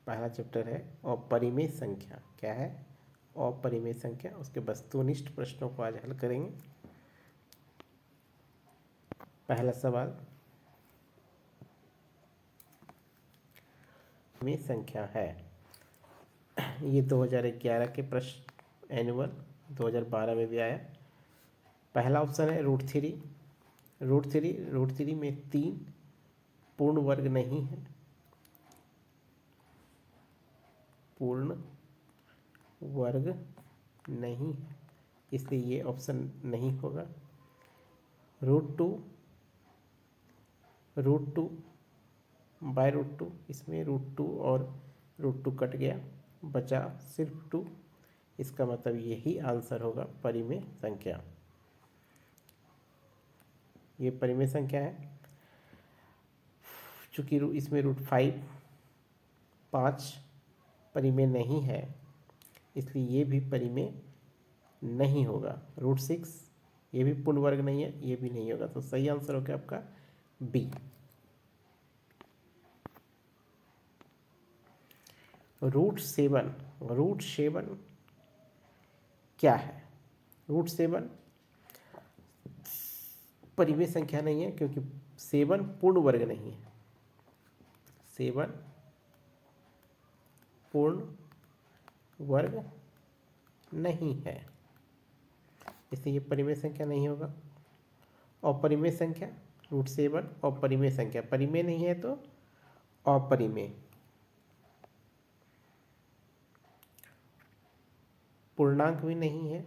पहला चैप्टर है अपरिमेय संख्या। क्या है? अपरिमेय संख्या। उसके वस्तुनिष्ठ प्रश्नों को आज हल करेंगे। पहला सवाल, में संख्या है। ये 2011 के प्रश्न एनुअल 2012 में भी आया। पहला ऑप्शन है √3। √3 में 3 पूर्ण वर्ग नहीं है, पूर्ण वर्ग नहीं है, इसलिए ये ऑप्शन नहीं होगा। √2 बाय √2, इसमें √2 और √2 कट गया, बचा सिर्फ 2। इसका मतलब यही आंसर होगा परिमेय संख्या। ये परिमेय संख्या है। चूँकि इसमें √5 5 परिमेय नहीं है, इसलिए ये भी परिमेय नहीं होगा। √6 ये भी पूर्ण वर्ग नहीं है, ये भी नहीं होगा। तो सही आंसर हो गया आपका बी। √7 क्या है? √7 परिमेय संख्या नहीं है, क्योंकि 7 पूर्ण वर्ग नहीं है। 7 पूर्ण वर्ग नहीं है, इसलिए ये परिमेय संख्या नहीं होगा। अपरिमेय संख्या √7 अपरिमेय संख्या, परिमेय नहीं है तो अपरिमेय। पूर्णांक भी नहीं है,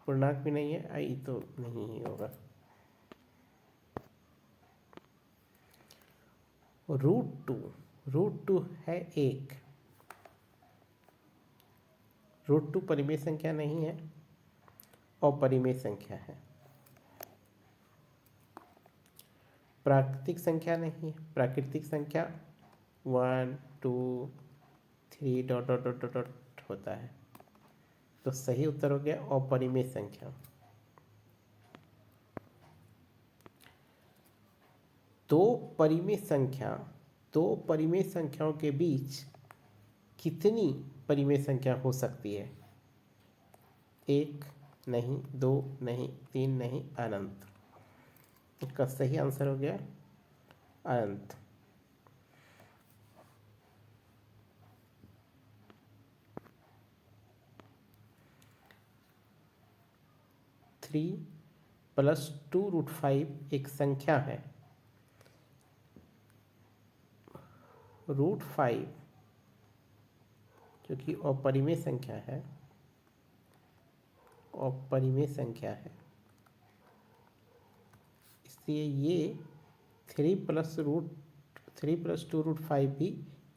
पूर्णांक भी नहीं है, आई तो नहीं ही होगा। √2 है 1। √2 परिमेय संख्या नहीं है, अपरिमेय संख्या है। प्राकृतिक संख्या नहीं है। प्राकृतिक संख्या 1 2 3 डॉट डॉट डॉट डॉट होता है। तो सही उत्तर हो गया अपरिमेय संख्या। दो परिमेय संख्याओं के बीच कितनी परिमेय संख्या हो सकती है? 1 नहीं, 2 नहीं, 3 नहीं, अनंत। इसका सही आंसर हो गया अनंत। (3+2√5) एक संख्या है। √5 जो कि अपरिमेय संख्या है, अपरिमेय संख्या है, इसलिए ये 3+2√5 भी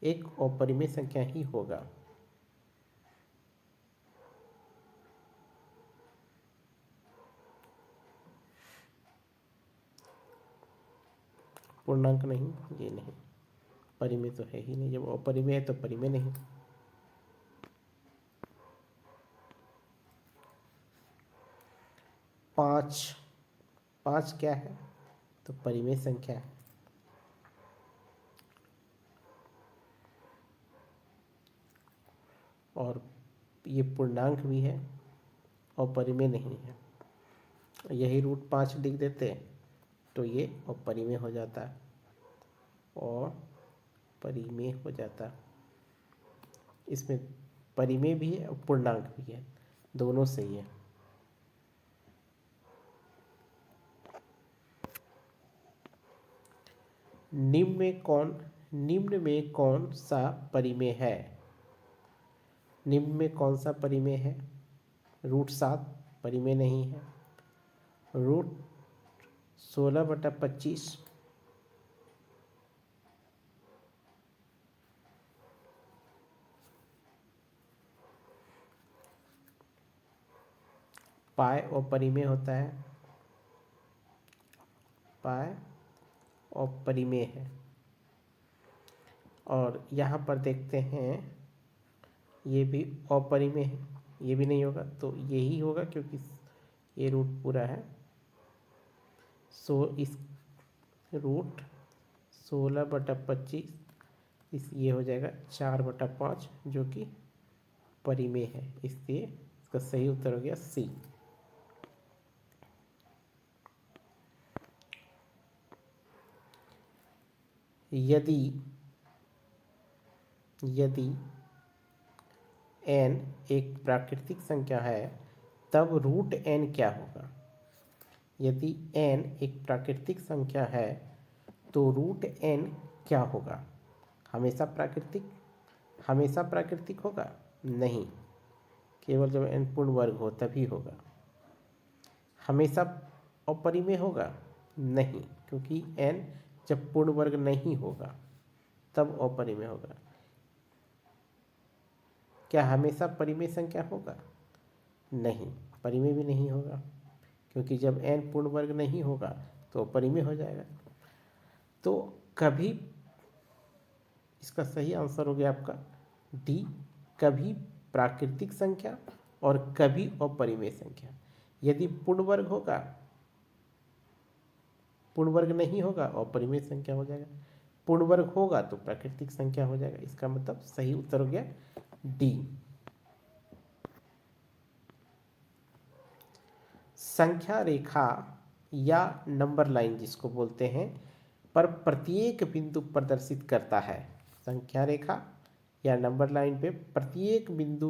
एक अपरिमेय संख्या ही होगा। पूर्णांक नहीं, ये नहीं, परिमेय तो है ही नहीं। जब अपरिमेय है तो परिमेय नहीं। पाँच क्या है? तो परिमेय संख्या है। और ये पूर्णांक भी है और परिमेय नहीं है। यही √5 लिख देते तो ये अपरिमेय हो जाता और परिमेय हो जाता। इसमें परिमेय भी है और पूर्णांक भी है, दोनों सही है। निम्न में कौन सा परिमेय है? निम्न में कौन सा परिमेय है? √7 परिमेय नहीं है। √16/25 पाई अपरिमेय होता है, पाई अपरिमेय है। और यहाँ पर देखते हैं ये भी अपरिमेय है, ये भी नहीं होगा। तो यही होगा, क्योंकि ये रूट पूरा है। इस √16/25 ये हो जाएगा 4/5 जो कि परिमेय है, इसलिए इसका सही उत्तर हो गया सी। यदि n एक प्राकृतिक संख्या है तब रूट n क्या होगा। यदि n एक प्राकृतिक संख्या है तो रूट n क्या होगा। हमेशा प्राकृतिक होगा नहीं, केवल जब n पूर्ण वर्ग हो तभी होगा। हमेशा अपरिमेय होगा नहीं, क्योंकि n जब पूर्ण वर्ग नहीं होगा तब अपरिमेय होगा। क्या हमेशा परिमेय संख्या होगा नहीं, परिमेय भी नहीं होगा, क्योंकि जब n पूर्ण वर्ग नहीं होगा तो अपरिमेय हो जाएगा। तो कभी, इसका सही आंसर हो गया आपका डी, कभी प्राकृतिक संख्या और कभी अपरिमेय संख्या। यदि पूर्ण वर्ग होगा, पूर्ण वर्ग नहीं होगा अपरिमेय संख्या हो जाएगा, पूर्ण वर्ग होगा तो प्राकृतिक संख्या हो जाएगा। इसका मतलब सही उत्तर हो गया डी। संख्या रेखा या नंबर लाइन जिसको बोलते हैं पर प्रत्येक बिंदु प्रदर्शित करता है। संख्या रेखा या नंबर लाइन पे प्रत्येक बिंदु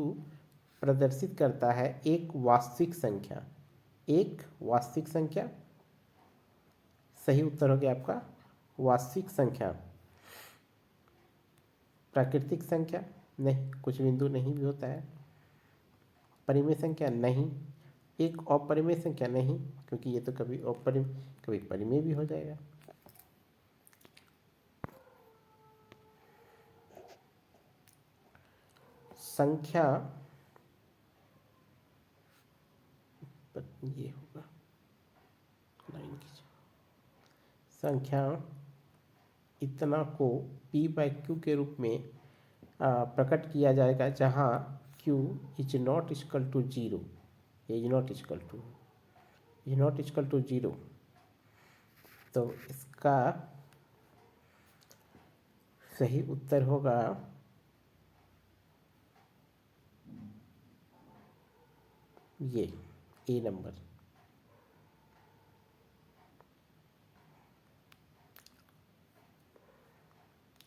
प्रदर्शित करता है एक वास्तविक संख्या। एक वास्तविक संख्या, सही उत्तर हो गया आपका वास्तविक संख्या। प्राकृतिक संख्या नहीं, कुछ बिंदु नहीं भी होता है। परिमेय संख्या नहीं, एक अपरिमेय संख्या नहीं, क्योंकि ये तो कभी कभी परिमेय भी हो जाएगा। संख्या ये होगा लाइन की संख्या इतना को p/q के रूप में प्रकट किया जाएगा जहां q is not equal to 0, is not equal to 0। तो इसका सही उत्तर होगा ये ए नंबर।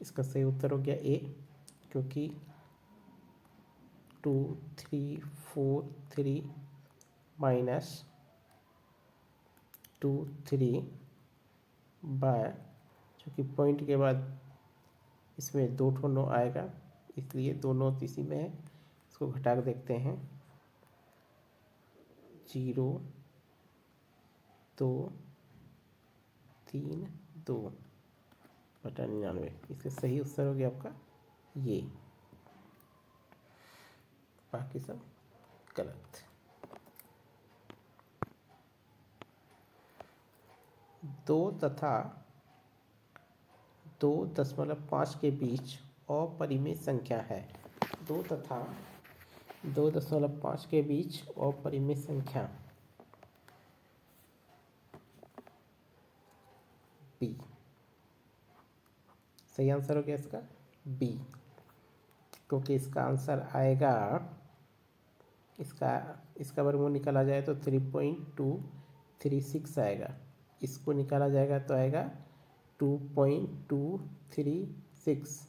इसका सही उत्तर हो गया ए, क्योंकि 2 3 4 3 माइनस 2 3 बाय, चूँकि पॉइंट के बाद इसमें 2 ठो 9 आएगा, इसलिए 2 9 इसी में है। इसको घटा कर देखते हैं, 0 2 3 2 बटा 99। इसका सही उत्तर हो गया आपका ये, बाकी सब गलत। 2 तथा 2.5 के बीच अपरिमेय संख्या है। 2 तथा 2.5 के बीच अपरिमेय संख्या बी। सही आंसर हो गया इसका बी, क्योंकि इसका आंसर आएगा, इसका वर्गमूल निकाला जाए तो 3.236 आएगा। इसको निकाला जाएगा तो आएगा 2.236।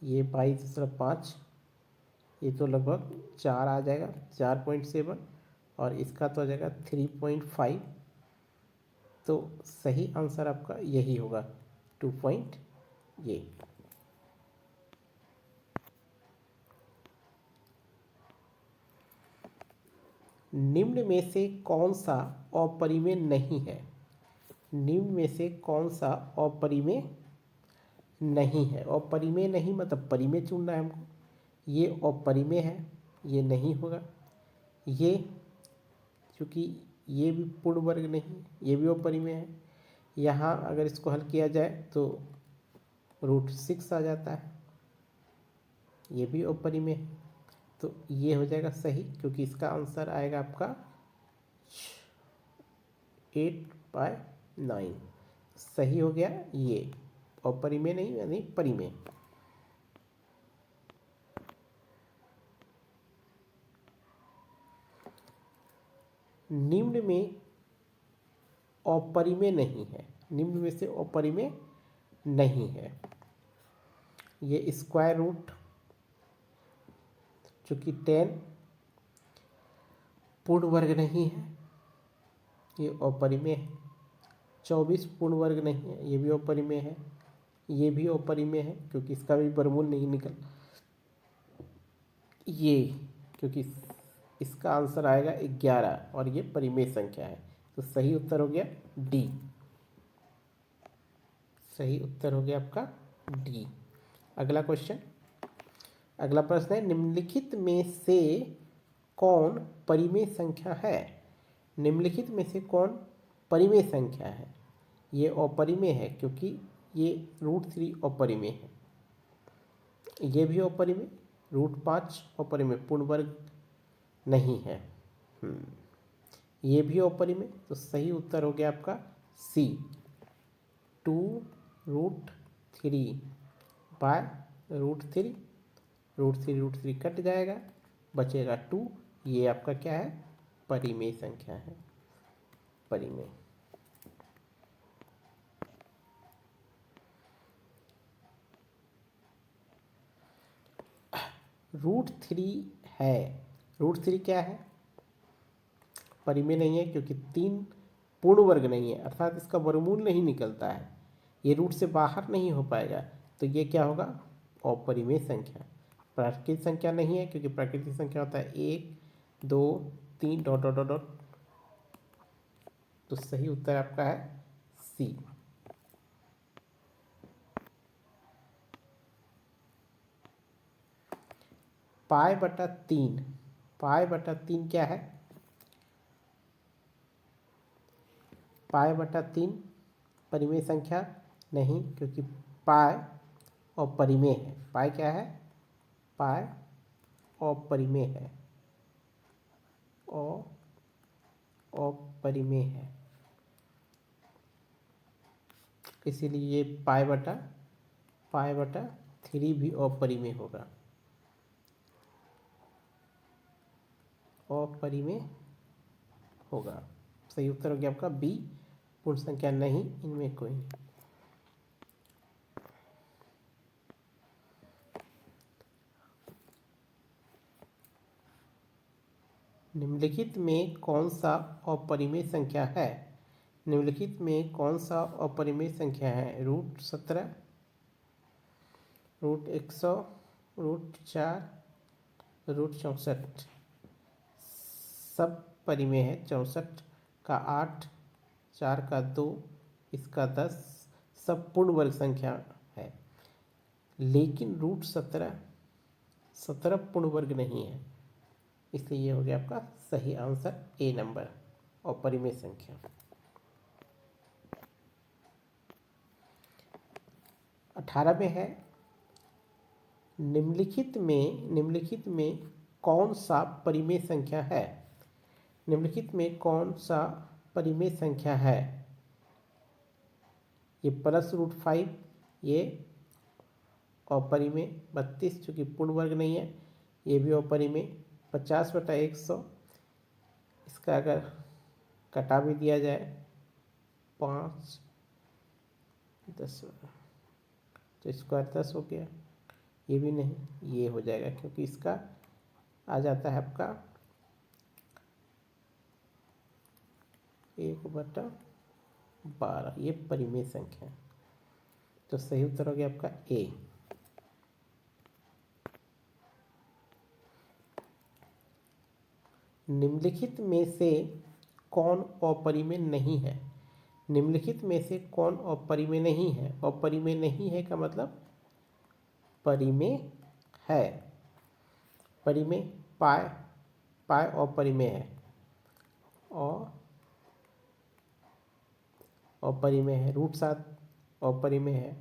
ये 22.5, ये तो लगभग 4 आ जाएगा, 4.7, और इसका तो आ जाएगा 3.5। तो सही आंसर आपका यही होगा 2 पॉइंट ये। निम्न में से कौन सा अपरिमेय नहीं है। निम्न में से कौन सा अपरिमेय नहीं है। अपरिमेय नहीं मतलब परिमेय चुनना है हमको। ये अपरिमेय है, ये नहीं होगा। ये क्योंकि ये भी पूर्ण वर्ग नहीं, ये भी अपरिमेय है। यहाँ अगर इसको हल किया जाए तो √6 आ जाता है, ये भी अपरिमेय है। तो ये हो जाएगा सही, क्योंकि इसका आंसर आएगा आपका 8/9। सही हो गया ये, अपरिमेय नहीं यानी परिमेय। निम्न में अपरिमेय नहीं है, निम्न में से अपरिमेय नहीं है। ये स्क्वायर रूट चूँकि 10 पूर्ण वर्ग नहीं है, ये अपरिमेय है। 24 पूर्ण वर्ग नहीं है, ये भी अपरिमेय है। ये भी अपरिमेय है क्योंकि इसका भी वर्गमूल नहीं निकल। ये क्योंकि इसका आंसर आएगा 11 और ये परिमेय संख्या है, तो सही उत्तर हो गया डी। सही उत्तर हो गया आपका डी। अगला क्वेश्चन, अगला प्रश्न है, निम्नलिखित में से कौन परिमेय संख्या है? निम्नलिखित में से कौन परिमेय संख्या है? ये अपरिमेय है क्योंकि ये √3 अपरिमेय है। ये भी अपरिमेय, √5 अपरिमेय, पूर्ण वर्ग नहीं है। ये भी अपरिमेय, तो सही उत्तर हो गया आपका सी, 2√3 बाय √3। √3 कट जाएगा, बचेगा 2। ये आपका क्या है? परिमेय संख्या है, परिमेय। √3 है, √3 क्या है? परिमेय नहीं है क्योंकि 3 पूर्ण वर्ग नहीं है, अर्थात इसका वर्गमूल नहीं निकलता है, ये रूट से बाहर नहीं हो पाएगा, तो ये क्या होगा? अपरिमेय संख्या। प्राकृतिक संख्या नहीं है क्योंकि प्राकृतिक संख्या होता है 1 2 3 डॉट डॉट डॉट डॉट। तो सही उत्तर आपका है सी। π/3, π/3 क्या है? π/3 परिमेय संख्या नहीं क्योंकि पाई अपरिमेय है। पाई क्या है? पाई अपरिमेय है, अपरिमेय है, इसीलिए ये π/3 भी अपरिमेय होगा, अपरिमेय होगा। सही उत्तर हो गया आपका बी, पूर्ण संख्या नहीं, इनमें कोई नहीं। निम्नलिखित में कौन सा अपरिमेय संख्या है? निम्नलिखित में कौन सा अपरिमेय संख्या है? √17, √100, √4, √64। सब परिमेय है। 64 का 8, 4 का 2, इसका 10, सब पूर्ण वर्ग संख्या है। लेकिन √17 पूर्ण वर्ग नहीं है, इसलिए ये हो गया आपका सही आंसर ए नंबर, अपरिमेय संख्या। 18 में है, निम्नलिखित में कौन सा परिमेय संख्या है? निम्नलिखित में कौन सा परिमेय संख्या है? ये +√5, ये अपरिमेय। 32 चूँकि पूर्ण वर्ग नहीं है, ये भी अपरिमेय। 50/100, इसका अगर कटा भी दिया जाए 5 10, तो स्क्वायर 10 हो गया। ये भी नहीं, ये हो जाएगा क्योंकि इसका आ जाता है आपका 1/12, ये परिमेय संख्या। तो सही उत्तर हो गया आपका ए। निम्नलिखित में से कौन अपरिमेय नहीं है? निम्नलिखित में से कौन अपरिमेय नहीं है? अपरिमेय नहीं है का मतलब परिमेय है। परिमेय पाई अपरिमेय है, अपरिमेय है। √7 अपरिमेय है।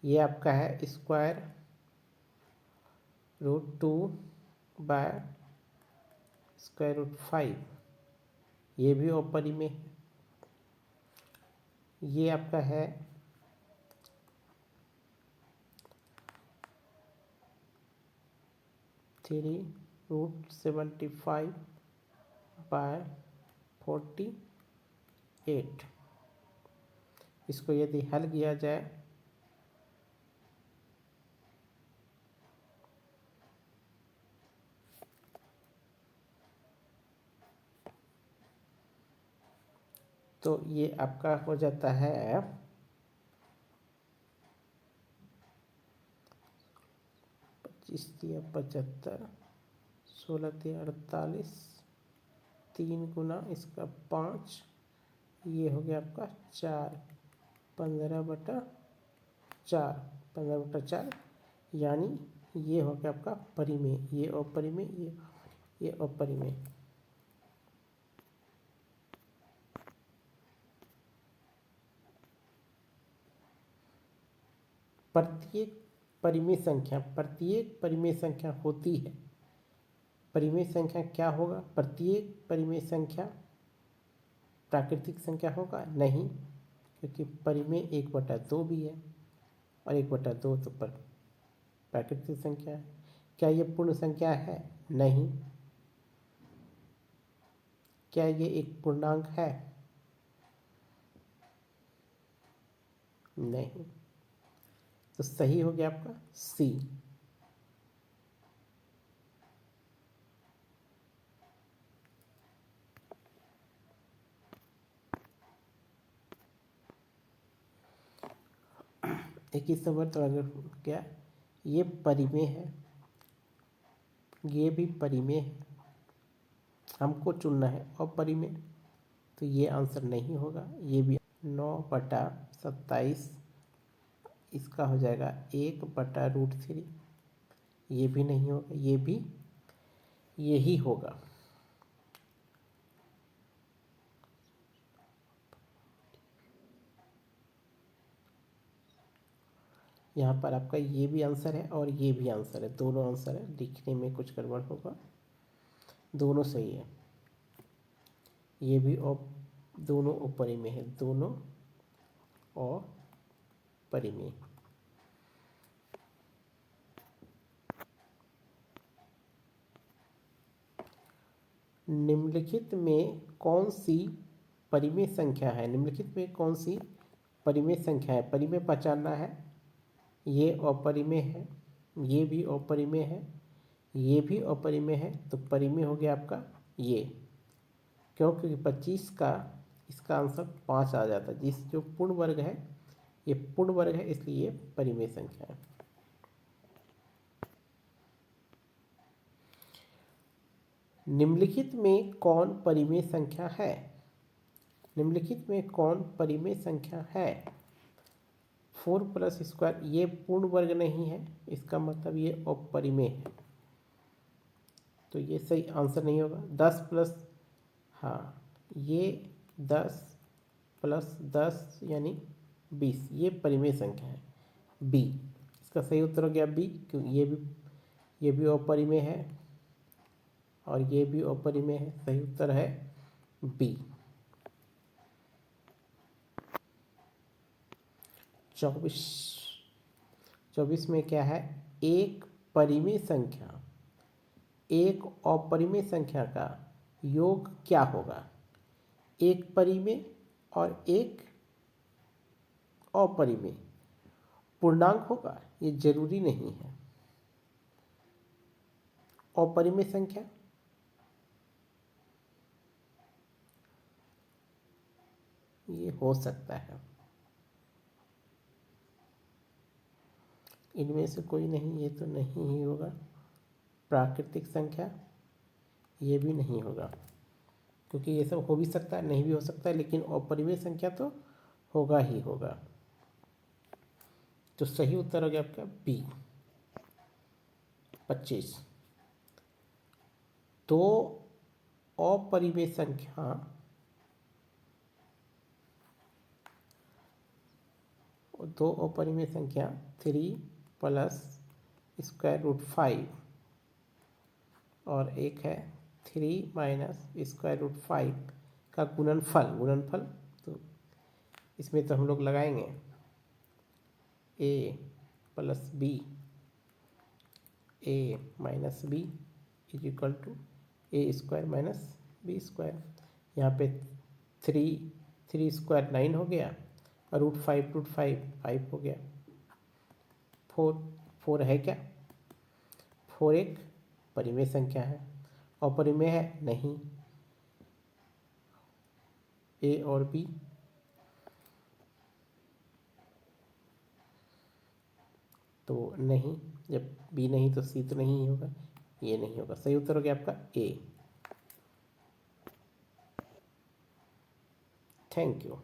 ये आपका है स्क्वायर √2/√5, ये भी अपरिमेय है। ये आपका है √375/√5, 48। इसको यदि हल किया जाए तो ये आपका हो जाता है 25 या 75, 16 या 48, 3 गुना इसका 5, ये हो गया आपका 4, 15/4, 15/4, यानी ये हो गया आपका परिमेय, ये अपरिमेय, ये अपरिमेय। प्रत्येक परिमेय संख्या होती है। परिमेय संख्या क्या होगा? प्रत्येक परिमेय संख्या प्राकृतिक संख्या होगा नहीं, क्योंकि परिमेय 1/2 भी है और 1/2 तो प्राकृतिक संख्या है। क्या ये पूर्ण संख्या है? नहीं। क्या ये एक पूर्णांक है? नहीं। तो सही हो गया आपका सी। एक ही नंबर तो अगर क्या ये परिमेय है, ये भी परिमेय है, हमको चुनना है अपरिमेय, तो ये आंसर नहीं होगा। ये भी 9/27, इसका हो जाएगा 1/√3, ये भी नहीं होगा, ये भी यही होगा। यहाँ पर आपका ये भी आंसर है और ये भी आंसर है, दोनों आंसर है। लिखने में कुछ गड़बड़ होगा, दोनों सही है। ये भी दोनों अपरिमेय है, दोनों अपरिमेय। निम्नलिखित में कौन सी परिमेय संख्या है? निम्नलिखित में कौन सी परिमेय संख्या है? परिमेय पहचानना है। ये अपरिमेय है, ये भी अपरिमेय है, ये भी अपरिमेय है, तो परिमेय हो गया आपका ये। क्यों? क्योंकि 25 का इसका आंसर 5 आ जाता है। जिस जो पूर्ण वर्ग है, ये पूर्ण वर्ग है, इसलिए ये परिमेय संख्या है। निम्नलिखित में कौन परिमेय संख्या है? निम्नलिखित में कौन परिमेय संख्या है? 4+2, ये पूर्ण वर्ग नहीं है, इसका मतलब ये अपरिमेय है, तो ये सही आंसर नहीं होगा। 10+, हाँ, ये 10+10 यानी 20, ये परिमेय संख्या है, बी। इसका सही उत्तर हो गया बी, क्योंकि ये भी अपरिमेय है और ये भी अपरिमेय है। सही उत्तर है बी। 24 में क्या है? एक परिमेय संख्या एक अपरिमेय संख्या का योग क्या होगा? एक परिमेय और एक अपरिमेय पूर्णांक होगा, ये जरूरी नहीं है। अपरिमेय संख्या ये हो सकता है, इनमें से कोई नहीं, ये तो नहीं ही होगा। प्राकृतिक संख्या ये भी नहीं होगा, क्योंकि ये सब हो भी सकता है, नहीं भी हो सकता है, लेकिन अपरिमेय संख्या तो होगा ही होगा। तो सही उत्तर हो गया आपका बी, 25। तो अपरिमेय संख्या दो अपरिमेय संख्या 3+√5 और एक है 3 - का गुणनफल। तो इसमें तो हम लोग लगाएंगे a+b, a - b = a² - b²। यहाँ पे 3 स्क्वायर 9 हो गया, और √5 5 हो गया। 4 है क्या? 4 एक परिमेय संख्या है। अपरिमेय है? नहीं। ए और बी, तो नहीं। जब बी नहीं तो सी तो नहीं होगा, ये नहीं होगा। सही उत्तर हो गया आपका ए। Thank you.